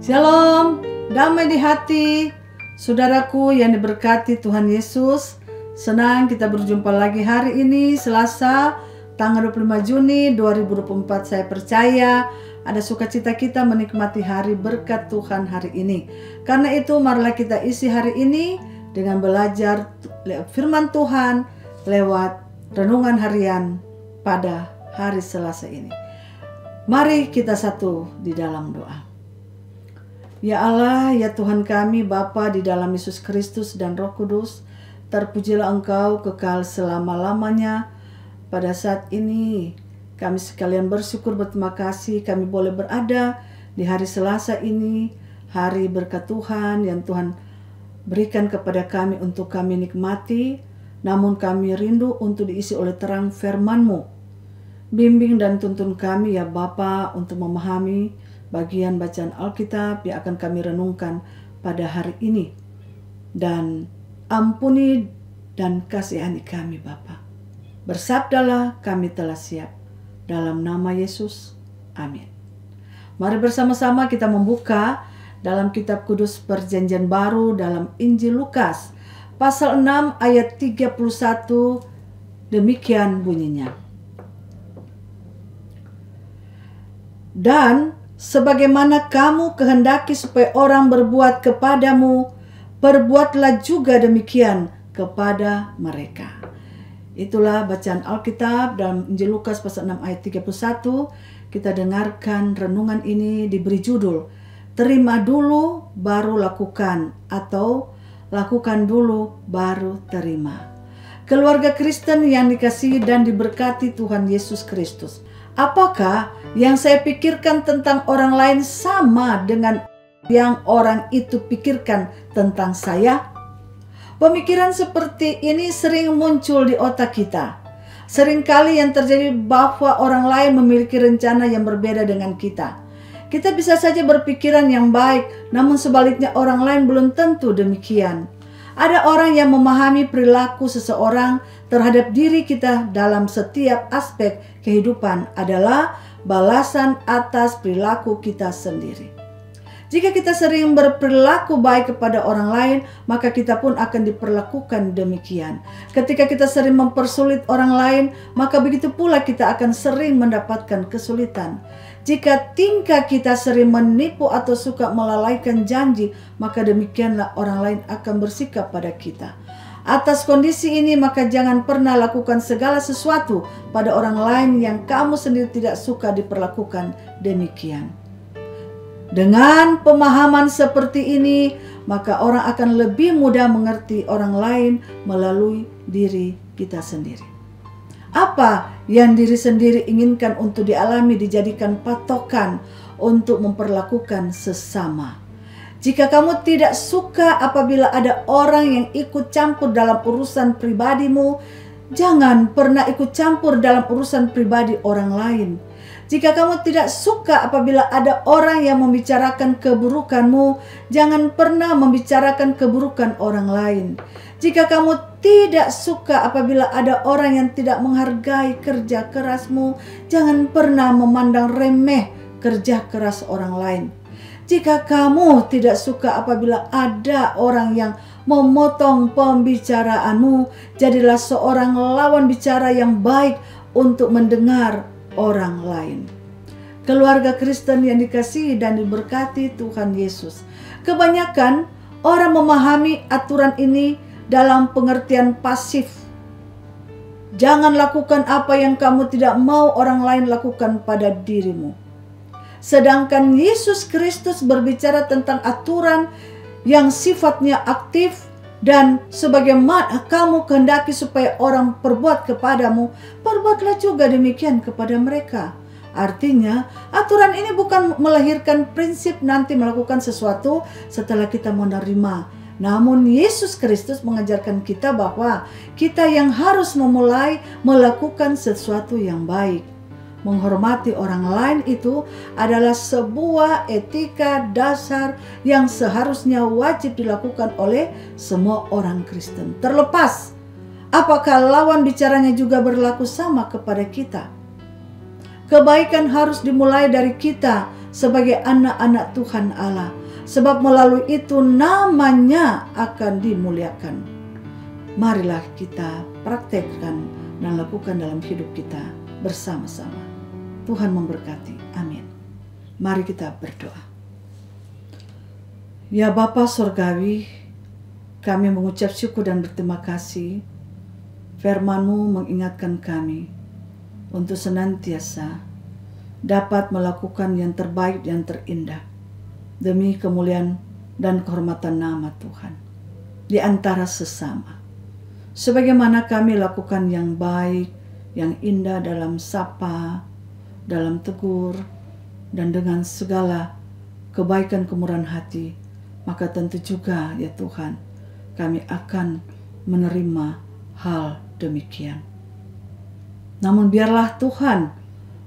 Shalom, damai di hati, saudaraku yang diberkati Tuhan Yesus. Senang kita berjumpa lagi hari ini, Selasa, tanggal 25 Juni 2024. Saya percaya ada sukacita kita menikmati hari berkat Tuhan hari ini. Karena itu, marilah kita isi hari ini dengan belajar firman Tuhan lewat renungan harian pada hari Selasa ini. Mari kita satu di dalam doa. Ya Allah, ya Tuhan kami, Bapa di dalam Yesus Kristus dan Roh Kudus, terpujilah Engkau kekal selama-lamanya. Pada saat ini kami sekalian bersyukur, berterima kasih kami boleh berada di hari Selasa ini, hari berkat Tuhan yang Tuhan berikan kepada kami untuk kami nikmati. Namun kami rindu untuk diisi oleh terang firman-Mu. Bimbing dan tuntun kami ya Bapa untuk memahami bagian bacaan Alkitab yang akan kami renungkan pada hari ini. Dan ampuni dan kasihani kami Bapa. Bersabdalah, kami telah siap. Dalam nama Yesus, amin. Mari bersama-sama kita membuka dalam kitab kudus perjanjian baru dalam Injil Lukas. Pasal 6 ayat 31, demikian bunyinya. Dan sebagaimana kamu kehendaki supaya orang berbuat kepadamu, perbuatlah juga demikian kepada mereka. Itulah bacaan Alkitab dalam Injil Lukas pasal 6 ayat 31. Kita dengarkan renungan ini diberi judul, terima dulu baru lakukan, atau lakukan dulu baru terima. Keluarga Kristen yang dikasihi dan diberkati Tuhan Yesus Kristus. Apakah yang saya pikirkan tentang orang lain sama dengan yang orang itu pikirkan tentang saya? Pemikiran seperti ini sering muncul di otak kita. Seringkali yang terjadi bahwa orang lain memiliki rencana yang berbeda dengan kita. Kita bisa saja berpikiran yang baik, namun sebaliknya orang lain belum tentu demikian. Ada orang yang memahami perilaku seseorang terhadap diri kita dalam setiap aspek kehidupan adalah balasan atas perilaku kita sendiri. Jika kita sering berperilaku baik kepada orang lain, maka kita pun akan diperlakukan demikian. Ketika kita sering mempersulit orang lain, maka begitu pula kita akan sering mendapatkan kesulitan. Jika tingkah kita sering menipu atau suka melalaikan janji, maka demikianlah orang lain akan bersikap pada kita. Atas kondisi ini, maka jangan pernah lakukan segala sesuatu pada orang lain yang kamu sendiri tidak suka diperlakukan demikian. Dengan pemahaman seperti ini, maka orang akan lebih mudah mengerti orang lain melalui diri kita sendiri. Apa yang diri sendiri inginkan untuk dialami dijadikan patokan untuk memperlakukan sesama. Jika kamu tidak suka apabila ada orang yang ikut campur dalam urusan pribadimu, jangan pernah ikut campur dalam urusan pribadi orang lain. Jika kamu tidak suka apabila ada orang yang membicarakan keburukanmu, jangan pernah membicarakan keburukan orang lain. Jika kamu tidak suka apabila ada orang yang tidak menghargai kerja kerasmu, jangan pernah memandang remeh kerja keras orang lain. Jika kamu tidak suka apabila ada orang yang memotong pembicaraanmu, jadilah seorang lawan bicara yang baik untuk mendengar orang lain. Keluarga Kristen yang dikasihi dan diberkati Tuhan Yesus. Kebanyakan orang memahami aturan ini dalam pengertian pasif. Jangan lakukan apa yang kamu tidak mau orang lain lakukan pada dirimu. Sedangkan Yesus Kristus berbicara tentang aturan yang sifatnya aktif, dan sebagaimana kamu kehendaki supaya orang perbuat kepadamu, perbuatlah juga demikian kepada mereka. Artinya, aturan ini bukan melahirkan prinsip nanti melakukan sesuatu setelah kita menerima. Namun Yesus Kristus mengajarkan kita bahwa kita yang harus memulai melakukan sesuatu yang baik. Menghormati orang lain itu adalah sebuah etika dasar yang seharusnya wajib dilakukan oleh semua orang Kristen. Terlepas apakah lawan bicaranya juga berlaku sama kepada kita. Kebaikan harus dimulai dari kita sebagai anak-anak Tuhan Allah. Sebab melalui itu namanya akan dimuliakan. Marilah kita praktekkan dan lakukan dalam hidup kita bersama-sama. Tuhan memberkati. Amin. Mari kita berdoa. Ya Bapa Sorgawi, kami mengucap syukur dan berterima kasih. Firman-Mu mengingatkan kami untuk senantiasa dapat melakukan yang terbaik dan terindah demi kemuliaan dan kehormatan nama Tuhan di antara sesama. Sebagaimana kami lakukan yang baik, yang indah dalam sapa, dalam tegur, dan dengan segala kebaikan kemurahan hati, maka tentu juga ya Tuhan, kami akan menerima hal demikian. Namun biarlah Tuhan,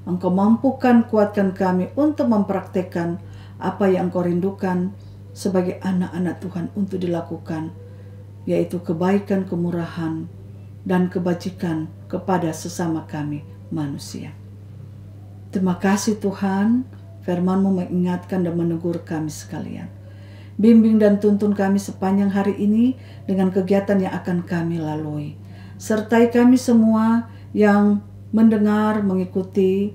Engkau mampukan kuatkan kami untuk mempraktekkan apa yang Engkau rindukan sebagai anak-anak Tuhan untuk dilakukan, yaitu kebaikan, kemurahan, dan kebajikan kepada sesama kami manusia. Terima kasih Tuhan, firman-Mu mengingatkan dan menegur kami sekalian. Bimbing dan tuntun kami sepanjang hari ini dengan kegiatan yang akan kami lalui. Sertai kami semua yang mendengar, mengikuti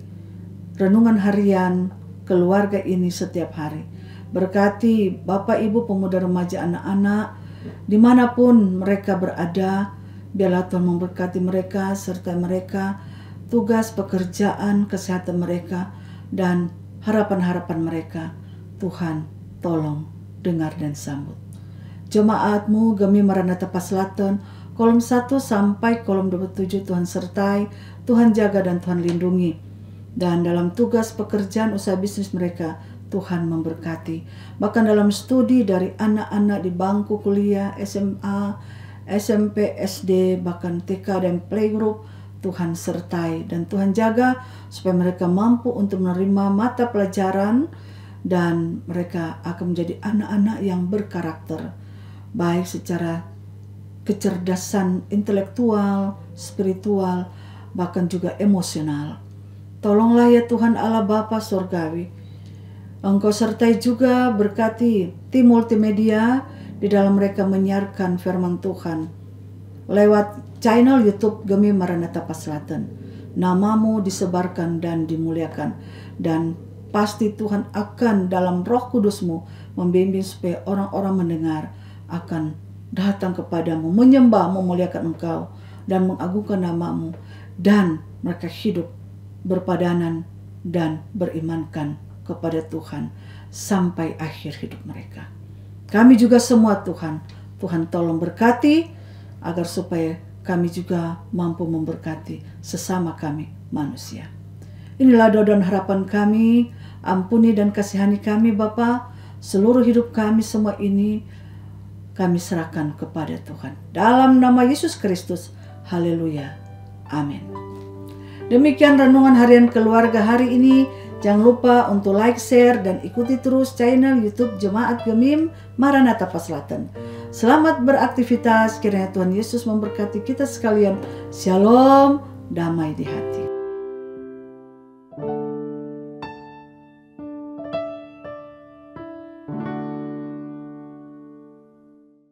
renungan harian keluarga ini setiap hari. Berkati Bapak Ibu pemuda remaja anak-anak dimanapun mereka berada. Biarlah Tuhan memberkati mereka serta mereka, tugas, pekerjaan, kesehatan mereka, dan harapan-harapan mereka. Tuhan tolong dengar dan sambut. Jemaat-Mu Gemi Maranatha Paslaton kolom 1 sampai kolom 27 Tuhan sertai, Tuhan jaga dan Tuhan lindungi. Dan dalam tugas pekerjaan usaha bisnis mereka, Tuhan memberkati. Bahkan dalam studi dari anak-anak di bangku kuliah, SMA, SMP, SD, bahkan TK dan playgroup, Tuhan sertai dan Tuhan jaga supaya mereka mampu untuk menerima mata pelajaran dan mereka akan menjadi anak-anak yang berkarakter, baik secara kecerdasan intelektual, spiritual, bahkan juga emosional. Tolonglah ya Tuhan Allah Bapa Surgawi, Engkau sertai juga berkati tim multimedia di dalam mereka menyiarkan firman Tuhan lewat channel YouTube Gemi Maranatha Paslaton. Nama-Mu disebarkan dan dimuliakan, dan pasti Tuhan akan dalam Roh Kudus-Mu membimbing supaya orang-orang mendengar akan datang kepadamu, menyembah, memuliakan Engkau, dan mengagungkan nama-Mu, dan mereka hidup berpadanan dan berimankan kepada Tuhan sampai akhir hidup mereka. Kami juga semua Tuhan tolong berkati agar supaya kami juga mampu memberkati sesama kami manusia. Inilah doa dan harapan kami, ampuni dan kasihani kami Bapa, seluruh hidup kami semua ini kami serahkan kepada Tuhan. Dalam nama Yesus Kristus, haleluya, amin. Demikian renungan harian keluarga hari ini. Jangan lupa untuk like, share, dan ikuti terus channel YouTube Jemaat Gemi Maranatha Paslaton. Selamat beraktivitas, kiranya Tuhan Yesus memberkati kita sekalian. Shalom, damai di hati.